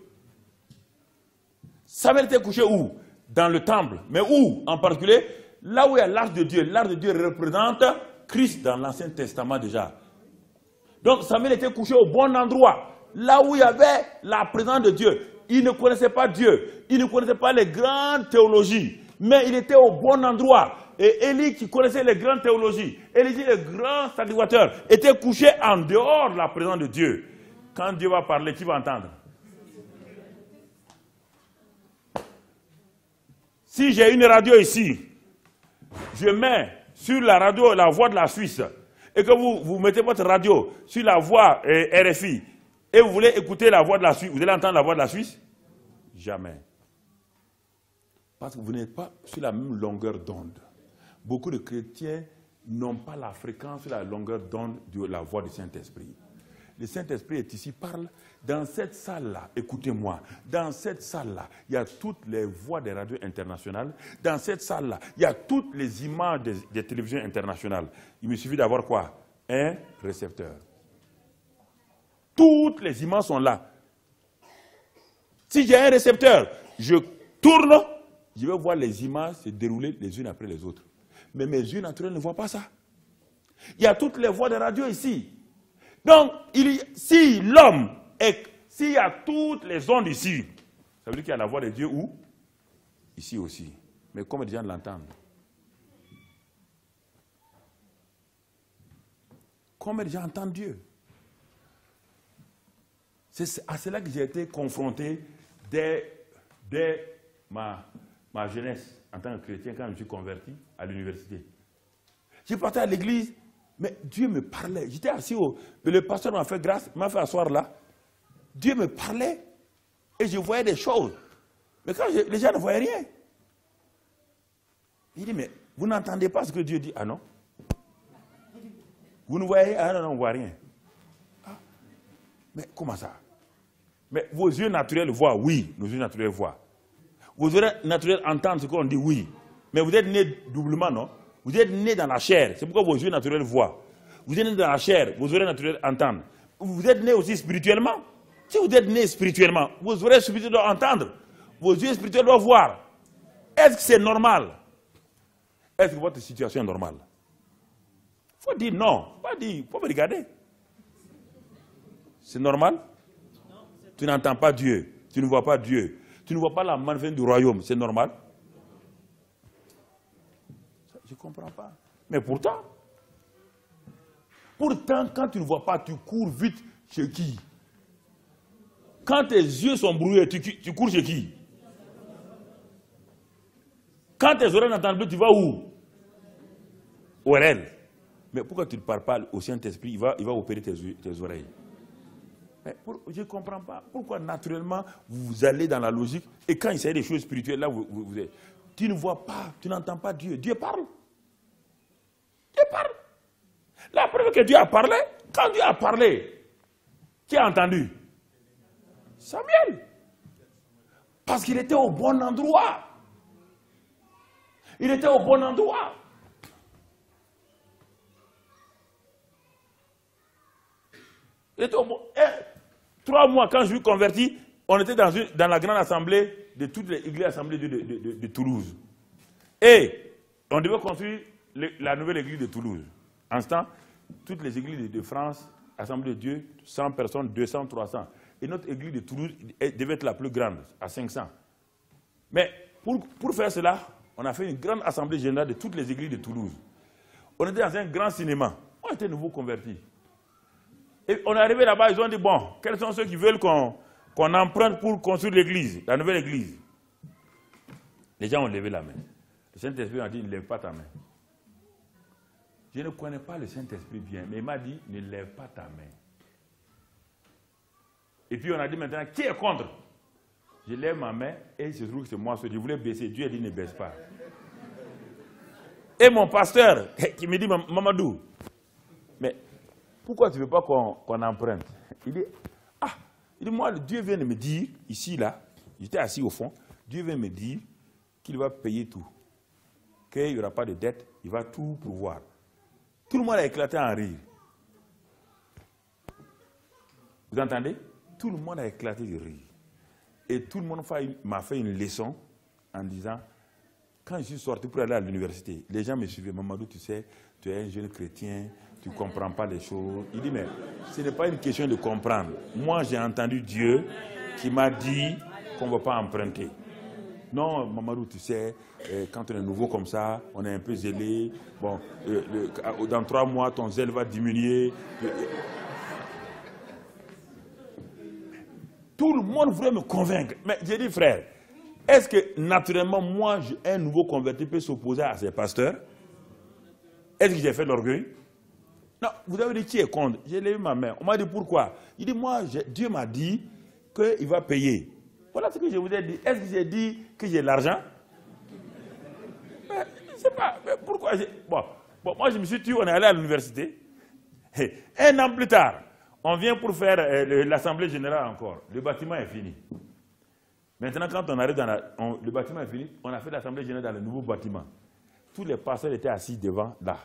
Samuel était couché où? Dans le temple. Mais où en particulier? Là où il y a l'arche de Dieu. L'arche de Dieu représente Christ dans l'Ancien Testament déjà. Donc Samuel était couché au bon endroit. Là où il y avait la présence de Dieu. Il ne connaissait pas Dieu. Il ne connaissait pas les grandes théologies. Mais il était au bon endroit. Et Élie, qui connaissait les grandes théologies, Élie, le grand sacrificateur, était couché en dehors de la présence de Dieu. Quand Dieu va parler, qui va entendre? Si j'ai une radio ici, je mets sur la radio la voix de la Suisse, et que vous mettez votre radio sur la voix RFI, et vous voulez écouter la voix de la Suisse, vous allez entendre la voix de la Suisse? Jamais. Parce que vous n'êtes pas sur la même longueur d'onde. Beaucoup de chrétiens n'ont pas la fréquence sur la longueur d'onde de la voix du Saint-Esprit. Le Saint-Esprit est ici, parle. Dans cette salle-là, écoutez-moi, dans cette salle-là, il y a toutes les voix des radios internationales. Dans cette salle-là, il y a toutes les images des télévisions internationales. Il me suffit d'avoir quoi? Un récepteur. Toutes les images sont là. Si j'ai un récepteur, je tourne, je vais voir les images se dérouler les unes après les autres. Mais mes yeux naturels ne voient pas ça. Il y a toutes les voix de radio ici. Donc, s'il y a toutes les ondes ici, ça veut dire qu'il y a la voix de Dieu où? Ici aussi. Mais comment les gens l'entendent? Comment les gens entendent Dieu? C'est à cela que j'ai été confronté dès ma jeunesse en tant que chrétien, quand je me suis converti à l'université. J'ai parti à l'église, mais Dieu me parlait. J'étais assis, le pasteur m'a fait grâce, m'a fait asseoir là. Dieu me parlait et je voyais des choses. Mais quand les gens ne voyaient rien. Il dit, mais vous n'entendez pas ce que Dieu dit? Ah non. Vous ne voyez? Ah non, on ne voit rien. Ah. Mais comment ça? Mais vos yeux naturels voient, oui, nos yeux naturels voient. Vos oreilles naturelles entendent ce qu'on dit, oui. Mais vous êtes né doublement, non? Vous êtes né dans la chair, c'est pourquoi vos yeux naturels voient. Vous êtes né dans la chair, vos oreilles naturelles entendent. Vous êtes né aussi spirituellement. Si vous êtes né spirituellement, vos oreilles spirituelles doivent entendre. Vos yeux spirituels doivent voir. Est-ce que c'est normal? Est-ce que votre situation est normale? Il faut dire non. Il faut me regarder. C'est normal? Tu n'entends pas Dieu. Tu ne vois pas Dieu. Tu ne vois pas la manifestation du royaume. C'est normal? Je ne comprends pas. Mais pourtant, quand tu ne vois pas, tu cours vite chez qui? Quand tes yeux sont brouillés, tu cours chez qui? Quand tes oreilles n'entendent plus, tu vas où? Au réel. Mais pourquoi tu ne parles pas au Saint-Esprit? Il va opérer tes oreilles. Mais je ne comprends pas. Pourquoi naturellement vous allez dans la logique et quand il s'agit des choses spirituelles, là, tu ne vois pas, tu n'entends pas Dieu. Dieu parle. Dieu parle. La preuve que Dieu a parlé, quand Dieu a parlé, qui a entendu? Samuel. Parce qu'il était au bon endroit. Il était au bon endroit. Il était au bon... 3 mois, quand je suis converti, on était dans la grande assemblée de toutes les églises assemblées de Toulouse. Et on devait construire la nouvelle église de Toulouse. En ce temps, toutes les églises de France, Assemblée de Dieu, 100 personnes, 200, 300. Et notre église de Toulouse devait être la plus grande, à 500. Mais pour faire cela, on a fait une grande assemblée générale de toutes les églises de Toulouse. On était dans un grand cinéma. On était nouveau convertis. Et on est arrivé là-bas, ils ont dit, bon, quels sont ceux qui veulent qu'on emprunte pour construire l'église, la nouvelle église? Les gens ont levé la main. Le Saint-Esprit a dit, ne lève pas ta main. Je ne connais pas le Saint-Esprit bien, mais il m'a dit, ne lève pas ta main. Et puis on a dit maintenant, qui est contre? Je lève ma main et il se trouve que c'est moi. Je voulais baisser. Dieu a dit, ne baisse pas. Et mon pasteur, qui me dit, Mamadou, mais pourquoi tu ne veux pas qu'on emprunte? Il dit, moi, Dieu vient de me dire, ici, là, j'étais assis au fond, Dieu vient de me dire qu'il va payer tout. Qu'il n'y aura pas de dette, il va tout pouvoir. Tout le monde a éclaté en rire. Vous entendez? Tout le monde a éclaté de rire. Et tout le monde m'a fait une leçon en disant, quand je suis sorti pour aller à l'université, les gens me suivaient. Mamadou, tu sais, tu es un jeune chrétien, tu ne comprends pas les choses. Il dit, mais ce n'est pas une question de comprendre. Moi, j'ai entendu Dieu qui m'a dit qu'on ne va pas emprunter. Non, Mamadou, tu sais, quand on est nouveau comme ça, on est un peu zélé. Bon, dans 3 mois, ton zèle va diminuer. Tout le monde voulait me convaincre. Mais j'ai dit, frère, est-ce que naturellement, moi, un nouveau converti peut s'opposer à ces pasteurs? Est-ce que j'ai fait l'orgueil? Non, vous avez dit qui est contre? J'ai levé ma main. On m'a dit pourquoi? Il dit, moi, Dieu m'a dit qu'il va payer. Voilà ce que je vous ai dit. Est-ce que j'ai dit que j'ai l'argent? Je ne sais pas. Mais pourquoi? Bon, moi, je me suis tué, on est allé à l'université. 1 an plus tard, on vient pour faire l'assemblée générale encore. Le bâtiment est fini. Maintenant, quand on arrive le bâtiment est fini, on a fait l'assemblée générale dans le nouveau bâtiment. Tous les pasteurs étaient assis devant, là.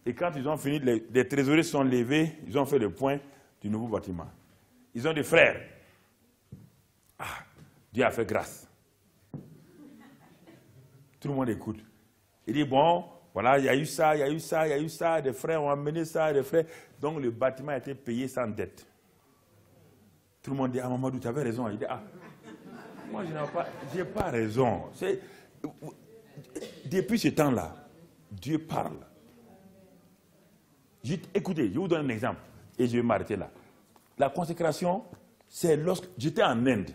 Et quand ils ont fini, les trésoriers se sont levés, ils ont fait le point du nouveau bâtiment. Ils ont dit, frères, Dieu a fait grâce. Tout le monde écoute. Il dit, bon, voilà, il y a eu ça, il y a eu ça, il y a eu ça, des frères ont amené ça, des frères. Donc le bâtiment a été payé sans dette. Tout le monde dit, Mamadou, tu avais raison. Il dit, moi je n'ai pas raison. Depuis ce temps-là, Dieu parle. Écoutez, je vous donne un exemple et je vais m'arrêter là. La consécration, c'est lorsque j'étais en Inde.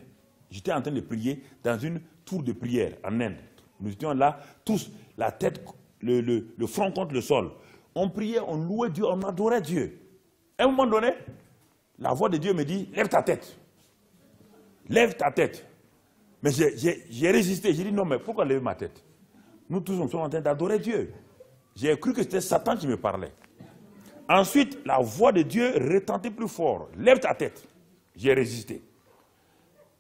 J'étais en train de prier dans une tour de prière en Inde. Nous étions là, tous, la tête, le front contre le sol. On priait, on louait Dieu, on adorait Dieu. À un moment donné, la voix de Dieu me dit, lève ta tête. Lève ta tête. Mais j'ai résisté. J'ai dit, non, mais pourquoi lever ma tête? Nous tous, nous sommes en train d'adorer Dieu. J'ai cru que c'était Satan qui me parlait. Ensuite, la voix de Dieu retentit plus fort. Lève ta tête. J'ai résisté.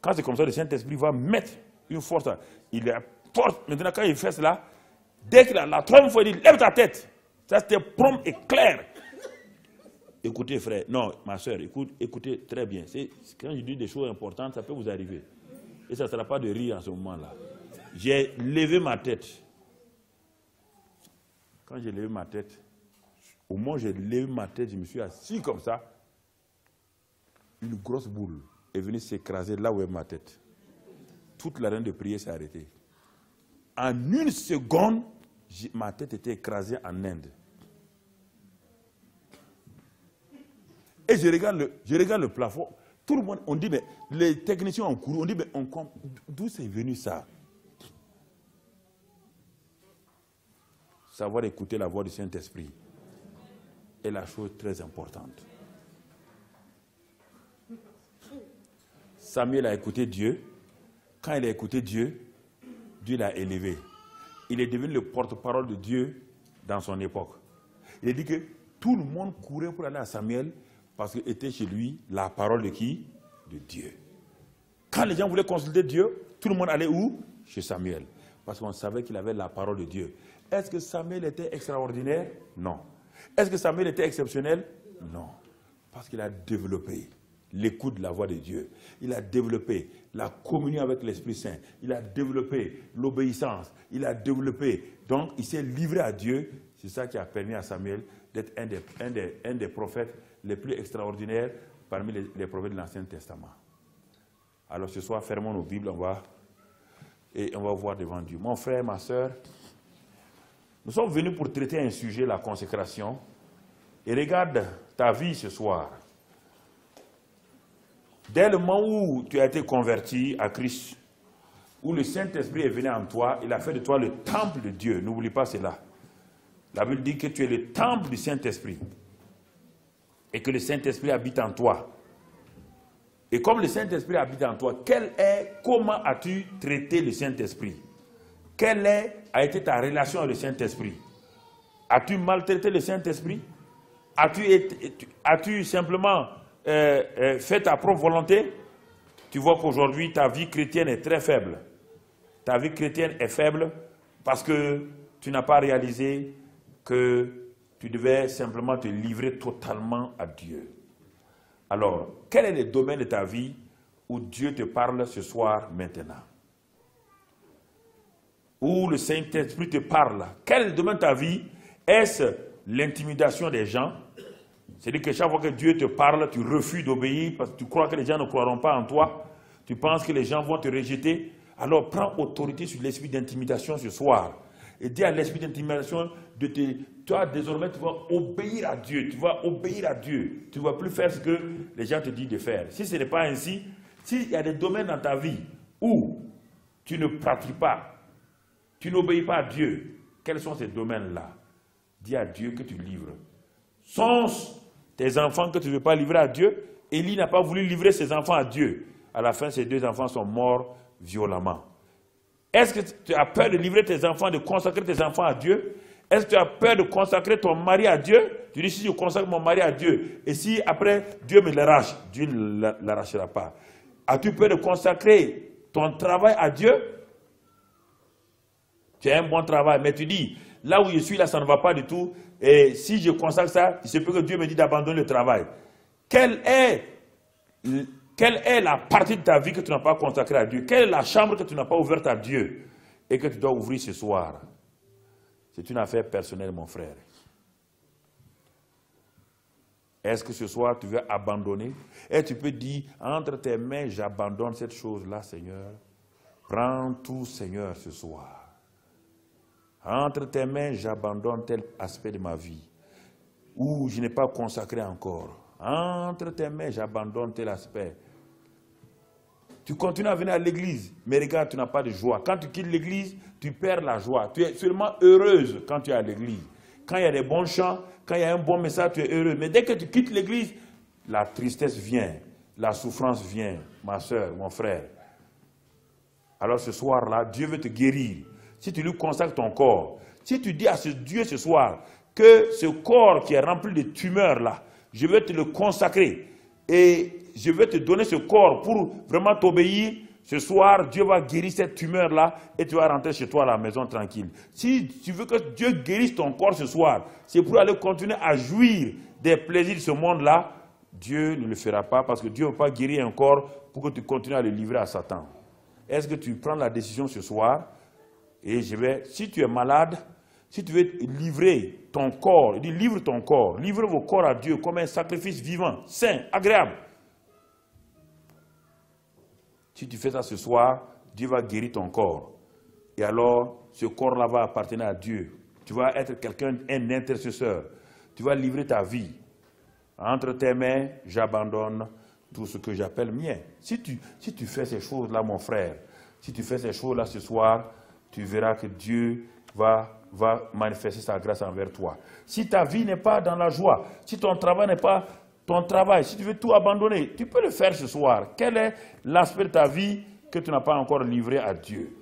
Quand c'est comme ça, le Saint-Esprit va mettre une force. Il est fort. Maintenant, quand il fait cela, dès qu'il a la troisième fois, il dit, lève ta tête. Ça, c'était prompt et clair. Écoutez, frère. Non, ma soeur, écoutez très bien. Quand je dis des choses importantes, ça peut vous arriver. Et ça ne sera pas de rire en ce moment-là. J'ai levé ma tête. Quand j'ai levé ma tête, au moment où j'ai levé ma tête, je me suis assis comme ça. Une grosse boule est venue s'écraser là où est ma tête. Toute la reine de prière s'est arrêtée. En une seconde, ma tête était écrasée en Inde. Et je regarde le plafond. Tout le monde, on dit, mais les techniciens ont couru, on dit, mais d'où c'est venu ça? Savoir écouter la voix du Saint-Esprit est la chose très importante. Samuel a écouté Dieu. Quand il a écouté Dieu, Dieu l'a élevé. Il est devenu le porte-parole de Dieu dans son époque. Il a dit que tout le monde courait pour aller à Samuel parce qu'il était chez lui la parole de qui? De Dieu. Quand les gens voulaient consulter Dieu, tout le monde allait où? Chez Samuel. Parce qu'on savait qu'il avait la parole de Dieu. Est-ce que Samuel était extraordinaire? Non. Est-ce que Samuel était exceptionnel? Non. Parce qu'il a développé l'écoute de la voix de Dieu. Il a développé la communion avec l'Esprit Saint. Il a développé l'obéissance. Il a développé. Donc, il s'est livré à Dieu. C'est ça qui a permis à Samuel d'être un des prophètes les plus extraordinaires parmi les prophètes de l'Ancien Testament. Alors, ce soir, fermons nos Bibles. On va voir devant Dieu. Mon frère, ma soeur, nous sommes venus pour traiter un sujet, la consécration. Et regarde ta vie ce soir. Dès le moment où tu as été converti à Christ, où le Saint-Esprit est venu en toi, il a fait de toi le temple de Dieu. N'oublie pas cela. La Bible dit que tu es le temple du Saint-Esprit. Et que le Saint-Esprit habite en toi. Et comme le Saint-Esprit habite en toi, comment as-tu traité le Saint-Esprit? Quelle a été ta relation avec le Saint-Esprit? As-tu maltraité le Saint-Esprit? As-tu simplement fait ta propre volonté? Tu vois qu'aujourd'hui, ta vie chrétienne est très faible. Ta vie chrétienne est faible parce que tu n'as pas réalisé que tu devais simplement te livrer totalement à Dieu. Alors, quel est le domaine de ta vie où Dieu te parle ce soir, maintenant? Où le Saint-Esprit te parle? Quel est le domaine de ta vie? Est-ce l'intimidation des gens? C'est-à-dire que chaque fois que Dieu te parle, tu refuses d'obéir parce que tu crois que les gens ne croiront pas en toi. Tu penses que les gens vont te rejeter. Alors prends autorité sur l'esprit d'intimidation ce soir. Et dis à l'esprit d'intimidation toi désormais tu vas obéir à Dieu. Tu vas obéir à Dieu. Tu ne vas plus faire ce que les gens te disent de faire. Si ce n'est pas ainsi, s'il y a des domaines dans ta vie où tu ne pratiques pas, tu n'obéis pas à Dieu, quels sont ces domaines-là? Dis à Dieu que tu livres. Sont tes enfants que tu ne veux pas livrer à Dieu? Élie n'a pas voulu livrer ses enfants à Dieu. À la fin, ses 2 enfants sont morts violemment. Est-ce que tu as peur de livrer tes enfants, de consacrer tes enfants à Dieu? Est-ce que tu as peur de consacrer ton mari à Dieu? Tu dis, si je consacre mon mari à Dieu, et si après Dieu me l'arrache, Dieu ne l'arrachera pas. As-tu peur de consacrer ton travail à Dieu? Tu as un bon travail, mais tu dis, là où je suis, là, ça ne va pas du tout. Et si je consacre ça, il se peut que Dieu me dise d'abandonner le travail. Quelle est la partie de ta vie que tu n'as pas consacrée à Dieu? Quelle est la chambre que tu n'as pas ouverte à Dieu et que tu dois ouvrir ce soir? C'est une affaire personnelle, mon frère. Est-ce que ce soir, tu veux abandonner? Et tu peux dire, entre tes mains, j'abandonne cette chose-là, Seigneur. Prends tout, Seigneur, ce soir. Entre tes mains, j'abandonne tel aspect de ma vie où je n'ai pas consacré encore. Entre tes mains, j'abandonne tel aspect. Tu continues à venir à l'église, mais regarde, tu n'as pas de joie. Quand tu quittes l'église, tu perds la joie. Tu es seulement heureuse quand tu es à l'église. Quand il y a des bons chants, quand il y a un bon message, tu es heureux. Mais dès que tu quittes l'église, la tristesse vient, la souffrance vient, ma soeur, mon frère. Alors ce soir-là, Dieu veut te guérir. Si tu lui consacres ton corps, si tu dis à ce Dieu ce soir, que ce corps qui est rempli de tumeurs là, je vais te le consacrer et je vais te donner ce corps pour vraiment t'obéir. Ce soir, Dieu va guérir cette tumeur-là et tu vas rentrer chez toi à la maison tranquille. Si tu veux que Dieu guérisse ton corps ce soir, c'est pour aller continuer à jouir des plaisirs de ce monde-là, Dieu ne le fera pas parce que Dieu ne veut pas guérir un corps pour que tu continues à le livrer à Satan. Est-ce que tu prends la décision ce soir? Et si tu es malade, si tu veux livrer ton corps, il dit livre ton corps, livre vos corps à Dieu comme un sacrifice vivant, sain, agréable. Si tu fais ça ce soir, Dieu va guérir ton corps. Et alors, ce corps-là va appartenir à Dieu. Tu vas être quelqu'un, un intercesseur. Tu vas livrer ta vie. Entre tes mains, j'abandonne tout ce que j'appelle mien. Si tu fais ces choses-là, mon frère, si tu fais ces choses-là ce soir, tu verras que Dieu va manifester sa grâce envers toi. Si ta vie n'est pas dans la joie, si ton travail n'est pas ton travail, si tu veux tout abandonner, tu peux le faire ce soir. Quel est l'aspect de ta vie que tu n'as pas encore livré à Dieu?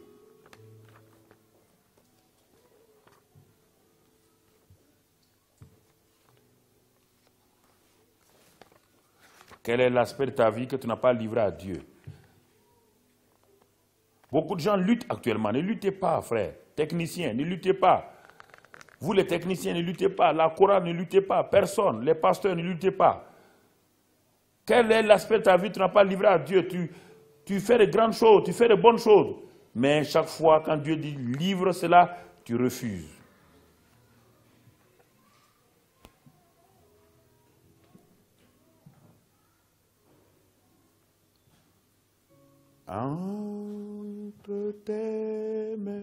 Quel est l'aspect de ta vie que tu n'as pas livré à Dieu? Beaucoup de gens luttent actuellement. Ne luttez pas, frère. Techniciens, ne luttez pas. Vous les techniciens, ne luttez pas. La chorale, ne luttez pas. Personne. Les pasteurs, ne luttez pas. Quel est l'aspect de ta vie que tu n'as pas livré à Dieu? Tu fais de grandes choses, tu fais de bonnes choses. Mais chaque fois, quand Dieu dit livre cela, tu refuses. Entre tes mains,